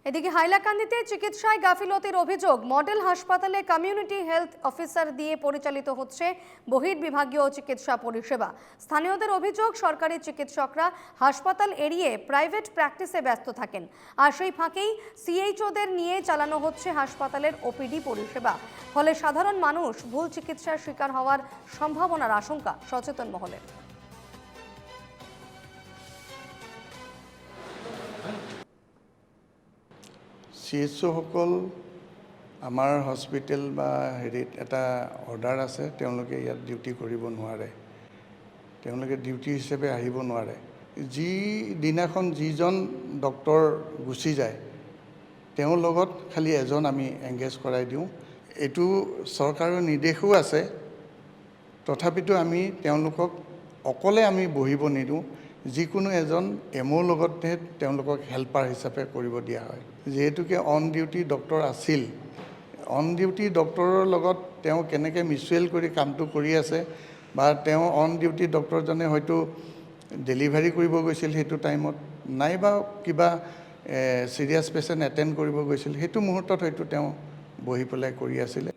এদিকে হাইলাকান্দিতে চিকিৎসায় গাফিলতির অভিযোগ। মডেল হাসপাতালে কমিউনিটি হেলথ অফিসার দিয়ে পরিচালিত হচ্ছে বহির্বিভাগীয় চিকিৎসা পরিষেবা। স্থানীয়দের অভিযোগ, সরকারি চিকিৎসকরা হাসপাতাল এড়িয়ে প্রাইভেট প্র্যাকটিসে ব্যস্ত থাকেন, আর সেই ফাঁকেই সিএইচওদের নিয়ে চালানো হচ্ছে হাসপাতালের ওপিডি পরিষেবা। ফলে সাধারণ মানুষ ভুল চিকিৎসার শিকার হওয়ার সম্ভাবনার আশঙ্কা সচেতন মহলের। চিকিৎসকসকল আমাৰ হস্পিটেল বা হেৰিত এটা অৰ্ডাৰ আছে, তেওঁলোকে ইয়াত ডিউটি কৰিব নোৱাৰে, তেওঁলোকে ডিউটি হিচাপে আহিব নোৱাৰে। যিদিনাখন যিজন ডক্টৰ গুচি যায় তেওঁৰ লগত খালি এজন আমি এংগেজ কৰাই দিওঁ। এইটো চৰকাৰৰ নিৰ্দেশো আছে, তথাপিতো আমি তেওঁলোকক অকলে আমি বহিব নিদিওঁ। যিকোনো এজন এমঅ'ৰ লগতে তেওঁলোকক হেল্পাৰ হিচাপে কৰিব দিয়া হয়। যিহেতুকে অন ডিউটি ডক্টৰ আছিল, অন ডিউটি ডক্টৰৰ লগত তেওঁ কেনেকৈ মিউচুৱেল কৰি কামটো কৰি আছে, বা তেওঁ অন ডিউটি ডক্টৰজনে হয়তো ডেলিভাৰী কৰিব গৈছিল সেইটো টাইমত, নাইবা কিবা চিৰিয়াছ পেচেণ্ট এটেণ্ড কৰিব গৈছিল, সেইটো মুহূৰ্তত হয়তো তেওঁ বহি পেলাই কৰি আছিলে।